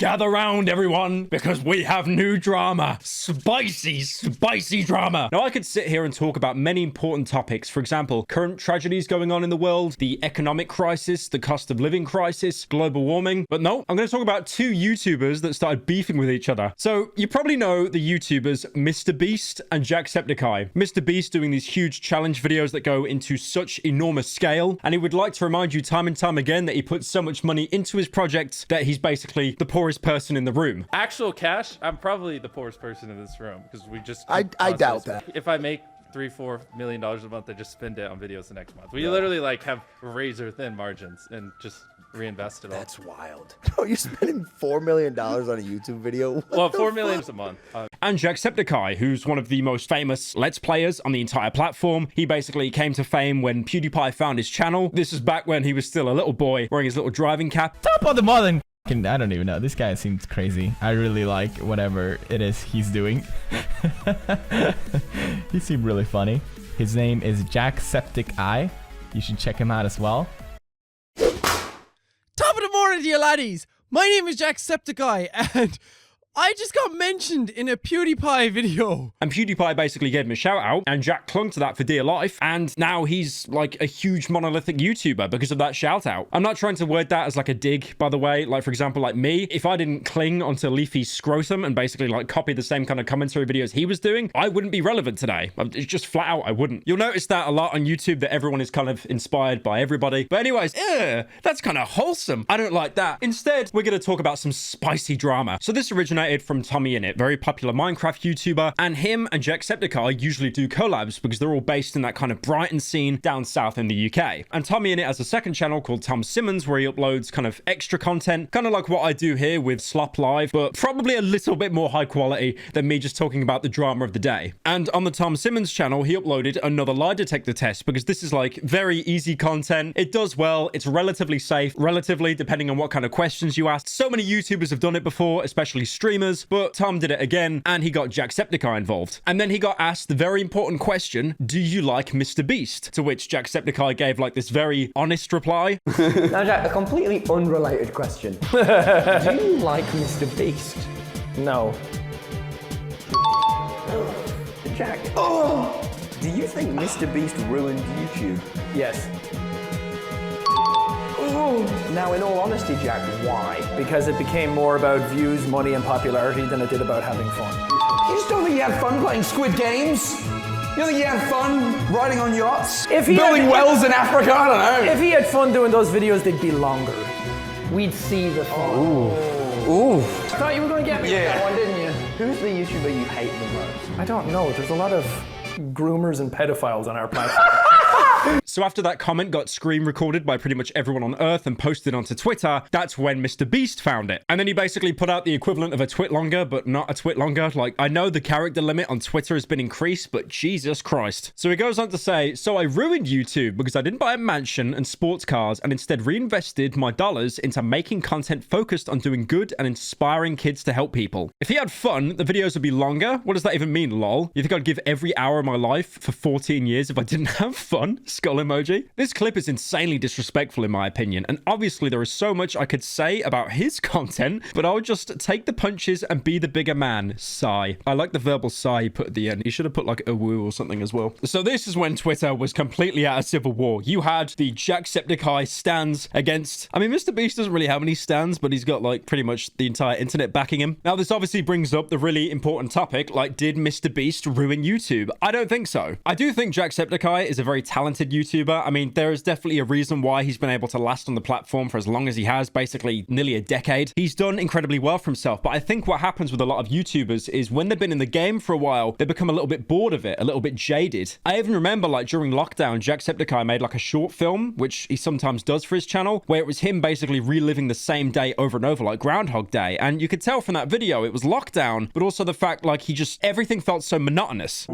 Gather round, everyone, because we have new drama. Spicy, spicy drama. Now, I could sit here and talk about many important topics. For example, current tragedies going on in the world, the economic crisis, the cost of living crisis, global warming. But no, I'm going to talk about two YouTubers that started beefing with each other. So you probably know the YouTubers MrBeast and Jacksepticeye. MrBeast doing these huge challenge videos that go into such enormous scale. And he would like to remind you time and time again that he puts so much money into his projects that he's basically the poorest person in the room. Actual cash, I'm probably the poorest person in this room because we just I doubt that. If I make $3-4 million a month, I just spend it on videos the next month. We literally like have razor thin margins and just reinvest it all. That's wild. Oh, you're spending $4 million on a YouTube video? Well, $4 million a month. And Jacksepticeye, who's one of the most famous Let's Players on the entire platform. He basically came to fame when PewDiePie found his channel. This is back when he was still a little boy wearing his little driving cap. Top of the modern. I don't even know. This guy seems crazy. I really like whatever it is he's doing. He seemed really funny. His name is Jacksepticeye. You should check him out as well. Top of the morning, dear laddies. My name is Jacksepticeye, and I just got mentioned in a PewDiePie video. And PewDiePie basically gave him a shout out, and Jack clung to that for dear life. And now he's like a huge monolithic YouTuber because of that shout out. I'm not trying to word that as like a dig, by the way. Like, for example, like me, if I didn't cling onto Leafy's scrotum and basically like copy the same kind of commentary videos he was doing, I wouldn't be relevant today. It's just flat out, I wouldn't. You'll notice that a lot on YouTube, that everyone is kind of inspired by everybody. But anyways, that's kind of wholesome. I don't like that. Instead, we're going to talk about some spicy drama. So this originated from TommyInnit, very popular Minecraft YouTuber, and him and Jacksepticeye usually do collabs because they're all based in that kind of Brighton scene down south in the UK. And TommyInnit has a second channel called Tom Simmons where he uploads kind of extra content, kind of like what I do here with Slop Live, but probably a little bit more high quality than me just talking about the drama of the day. And on the Tom Simmons channel, he uploaded another lie detector test because this is like very easy content. It does well. It's relatively safe, relatively, depending on what kind of questions you ask. So many YouTubers have done it before, especially streamers, but Tom did it again and he got Jacksepticeye involved. And then he got asked the very important question, do you like MrBeast? To which Jacksepticeye gave like this very honest reply. Now Jack, a completely unrelated question. Do you like MrBeast? No. Jack, do you think MrBeast ruined YouTube? Yes. Now, in all honesty, Jack, why? Because it became more about views, money, and popularity than it did about having fun. You just don't think you had fun playing Squid Games? You don't think you had fun riding on yachts? Building wells in Africa? I don't know. If he had fun doing those videos, they'd be longer. We'd see the fun. Ooh. I thought you were going to get me with that one, didn't you? Who's the YouTuber you hate the most? I don't know. There's a lot of groomers and pedophiles on our platform. So after that comment got screen recorded by pretty much everyone on Earth and posted onto Twitter, that's when MrBeast found it. And then he basically put out the equivalent of a twit longer, but not a twit longer. Like, I know the character limit on Twitter has been increased, but Jesus Christ. So he goes on to say, so I ruined YouTube because I didn't buy a mansion and sports cars and instead reinvested my dollars into making content focused on doing good and inspiring kids to help people. If he had fun, the videos would be longer. What does that even mean, lol? You think I'd give every hour of my life for 14 years if I didn't have fun? Skull emoji. This clip is insanely disrespectful in my opinion, and obviously there is so much I could say about his content, but I'll just take the punches and be the bigger man. Sigh. I like the verbal sigh he put at the end. He should have put like a woo or something as well. So this is when Twitter was completely at a civil war. You had the Jacksepticeye stands against, I mean, MrBeast doesn't really have any stands, but he's got like pretty much the entire internet backing him. Now this obviously brings up the really important topic, like, did MrBeast ruin YouTube? I don't think so. I do think Jacksepticeye is a very talented YouTuber. I mean, there is definitely a reason why he's been able to last on the platform for as long as he has, basically nearly a decade. He's done incredibly well for himself, but I think what happens with a lot of YouTubers is when they've been in the game for a while, they become a little bit bored of it, a little bit jaded. I even remember like during lockdown, Jacksepticeye made like a short film, which he sometimes does for his channel, where it was him basically reliving the same day over and over, like Groundhog Day. And you could tell from that video, it was lockdown, but also the fact like he just, everything felt so monotonous.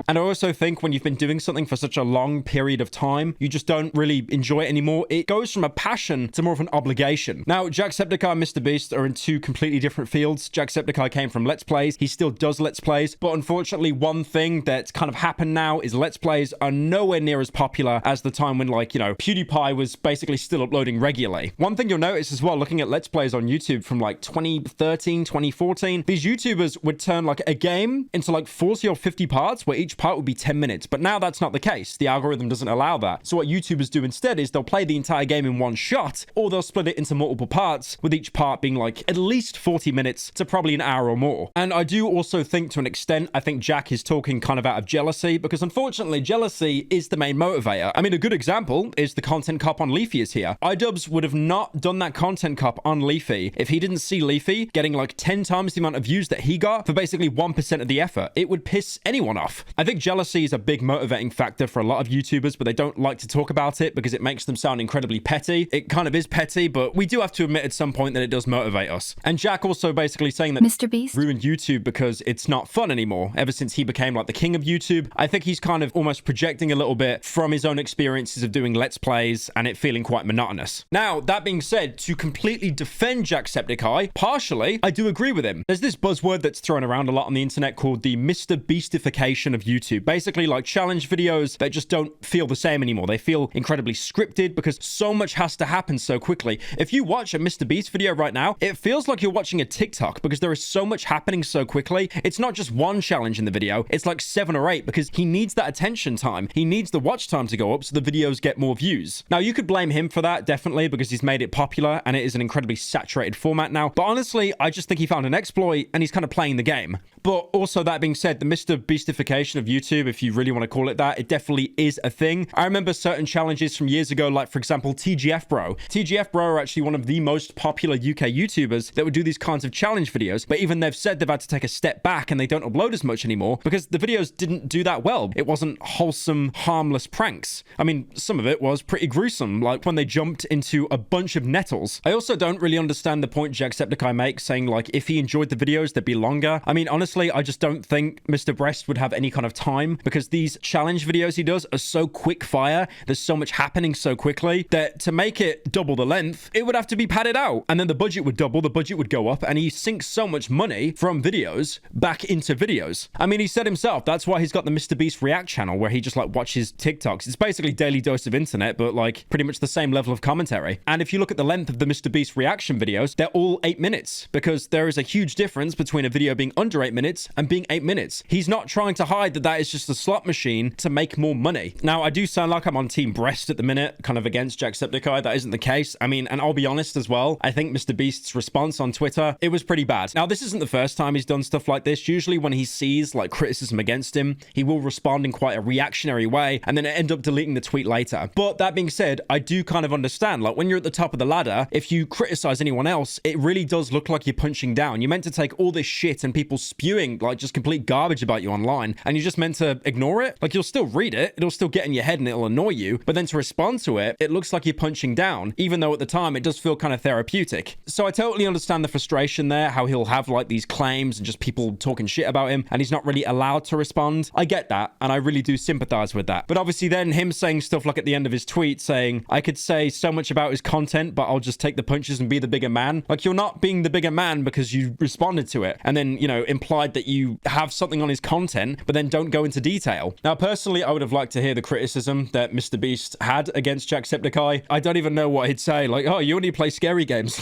now. And I also think when you've been doing something for such a long period of time, you just don't really enjoy it anymore. It goes from a passion to more of an obligation. Now, Jacksepticeye and MrBeast are in two completely different fields. Jacksepticeye came from Let's Plays. He still does Let's Plays, but unfortunately, one thing that's kind of happened now is Let's Plays are nowhere near as popular as the time when, like, you know, PewDiePie was basically still uploading regularly. One thing you'll notice as well, looking at Let's Plays on YouTube from like 2013, 2014, these YouTubers would turn like a game into like 40 or 50 parts where each part would be 10 minutes. But now that's not the case. The algorithm doesn't allow that. So what YouTubers do instead is they'll play the entire game in one shot, or they'll split it into multiple parts, with each part being like at least 40 minutes to probably an hour or more. And I do also think, to an extent, I think Jack is talking kind of out of jealousy, because unfortunately jealousy is the main motivator. I mean, a good example is the content cop on Leafy is here. iDubbbz would have not done that content cop on Leafy if he didn't see Leafy getting like 10 times the amount of views that he got for basically 1% of the effort. It would piss anyone off. I think jealousy is a big motivating factor for a lot of YouTubers, but they don't like to talk about it because it makes them sound incredibly petty. It kind of is petty, but we do have to admit at some point that it does motivate us. And Jack also basically saying that MrBeast ruined YouTube because it's not fun anymore ever since he became like the king of YouTube. I think he's kind of almost projecting a little bit from his own experiences of doing Let's Plays and it feeling quite monotonous. Now, that being said, to completely defend Jacksepticeye, partially, I do agree with him. There's this buzzword that's thrown around a lot on the internet called the MrBeastification of YouTube. Basically, like challenge videos that just don't feel the same anymore. They feel incredibly scripted because so much has to happen so quickly. If you watch a MrBeast video right now, it feels like you're watching a TikTok because there is so much happening so quickly. It's not just one challenge in the video, it's like 7 or 8 because he needs that attention time. He needs the watch time to go up so the videos get more views. Now, you could blame him for that, definitely, because he's made it popular and it is an incredibly saturated format now. But honestly, I just think he found an exploit and he's kind of playing the game. But also, that being said, the MrBeastification of YouTube, if you really want to call it that, it definitely is a thing. I remember certain challenges from years ago, like for example, TGF Bro. TGF Bro are actually one of the most popular UK YouTubers that would do these kinds of challenge videos, but even they've said they've had to take a step back and they don't upload as much anymore because the videos didn't do that well. It wasn't wholesome, harmless pranks. I mean, some of it was pretty gruesome, like when they jumped into a bunch of nettles. I also don't really understand the point Jacksepticeye makes, saying like if he enjoyed the videos, they'd be longer. I mean, honestly, I just don't think MrBeast would have any kind of time because these challenge videos he does are so quick fire. There's so much happening so quickly that to make it double the length, it would have to be padded out. And then the budget would double, the budget would go up, and he sinks so much money from videos back into videos. I mean, he said himself, that's why he's got the MrBeast React channel where he just like watches TikToks. It's basically daily dose of internet, but like pretty much the same level of commentary. And if you look at the length of the MrBeast reaction videos, they're all 8 minutes because there is a huge difference between a video being under 8 minutes and being 8 minutes. He's not trying to hide that that is just a slot machine to make more money. Now, I do sound like I'm on Team Breast at the minute, kind of against Jacksepticeye. That isn't the case. I mean, and I'll be honest as well, I think MrBeast's response on Twitter, it was pretty bad. Now, this isn't the first time he's done stuff like this. Usually when he sees like criticism against him, he will respond in quite a reactionary way and then end up deleting the tweet later. But that being said, I do kind of understand, like when you're at the top of the ladder, if you criticize anyone else, it really does look like you're punching down. You're meant to take all this shit and people spewing like just complete garbage about you online, and you're just meant to ignore it. Like, you'll still read it, it'll still get in your head and it'll annoy you, but then to respond to it, it looks like you're punching down, even though at the time it does feel kind of therapeutic. So I totally understand the frustration there, how he'll have like these claims and just people talking shit about him and he's not really allowed to respond. I get that, and I really do sympathize with that. But obviously then him saying stuff like at the end of his tweet saying, I could say so much about his content, but I'll just take the punches and be the bigger man. Like, you're not being the bigger man because you responded to it and then, you know, implied that you have something on his content, but then don't go into detail. Now, personally, I would have liked to hear the criticism that MrBeast had against Jacksepticeye. I don't even know what he'd say. Like, oh, you only play scary games.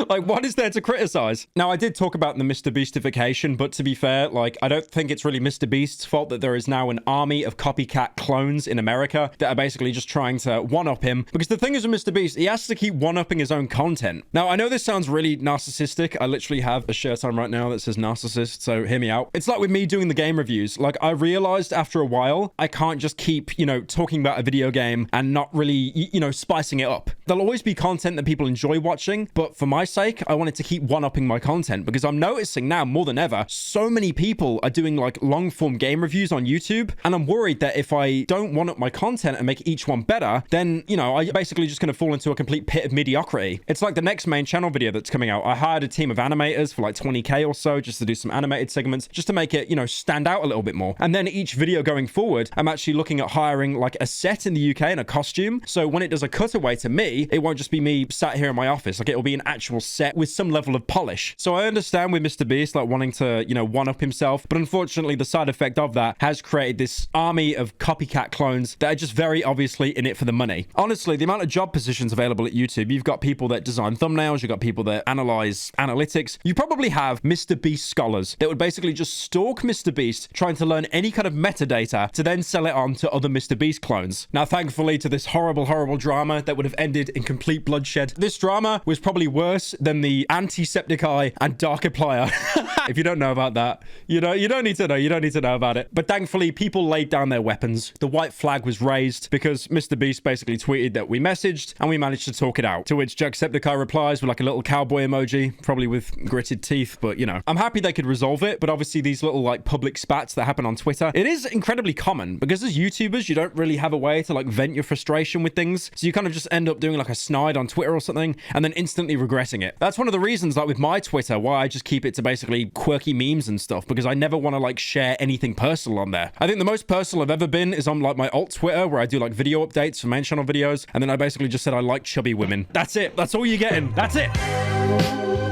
Like, what is there to criticize? Now, I did talk about the MrBeastification, but to be fair, like, I don't think it's really MrBeast's fault that there is now an army of copycat clones in America that are basically just trying to one-up him. Because the thing is with MrBeast, he has to keep one-upping his own content. Now, I know this sounds really narcissistic. I literally have a shirt on right now that says narcissist, so hear me out. It's like with me doing the game reviews. Like, I realized after a while, I can't just keep, you know, talking about a video game and not really, you know, spicing it up. There'll always be content that people enjoy watching, but for my sake, I wanted to keep one-upping my content because I'm noticing now more than ever, so many people are doing like long-form game reviews on YouTube, and I'm worried that if I don't one-up my content and make each one better, then, you know, I'm basically just going to fall into a complete pit of mediocrity. It's like the next main channel video that's coming out. I hired a team of animators for like 20k or so just to do some animated segments, just to make it, you know, stand out a little bit more. And then each video going forward, I'm actually looking at hiring like a set in the UK and a costume. So when it does a cutaway to me, it won't just be me sat here in my office. Like it'll be an actual set with some level of polish. So I understand with MrBeast like wanting to, you know, one-up himself, but unfortunately the side effect of that has created this army of copycat clones that are just very obviously in it for the money. Honestly, the amount of job positions available at YouTube, you've got people that design thumbnails, you've got people that analyze analytics. You probably have MrBeast scholars that would basically just stalk MrBeast, trying to learn any kind of metadata to then sell it on to other MrBeast clones. Now, thankfully, to this horrible, horrible drama that would have ended in complete bloodshed, this drama was probably worse than the Jacksepticeye and Darkiplier. If you don't know about that, you know, you don't need to know. You don't need to know about it. But thankfully, people laid down their weapons. The white flag was raised because MrBeast basically tweeted that we messaged and we managed to talk it out. To which Jacksepticeye replies with like a little cowboy emoji, probably with gritted teeth. But, you know, I'm happy they could resolve it. But obviously, these little like public spats that happen on Twitter, it is incredibly common because as YouTubers, you don't really have a way to like vent your frustration with things. So you kind of just end up doing like a snide on Twitter or something and then instantly regressing it. That's one of the reasons, like with my Twitter, why I just keep it to basically quirky memes and stuff, because I never want to like share anything personal on there. I think the most personal I've ever been is on like my alt Twitter, where I do like video updates for main channel videos, and then I basically just said I like chubby women. That's it. That's all you're getting. That's it.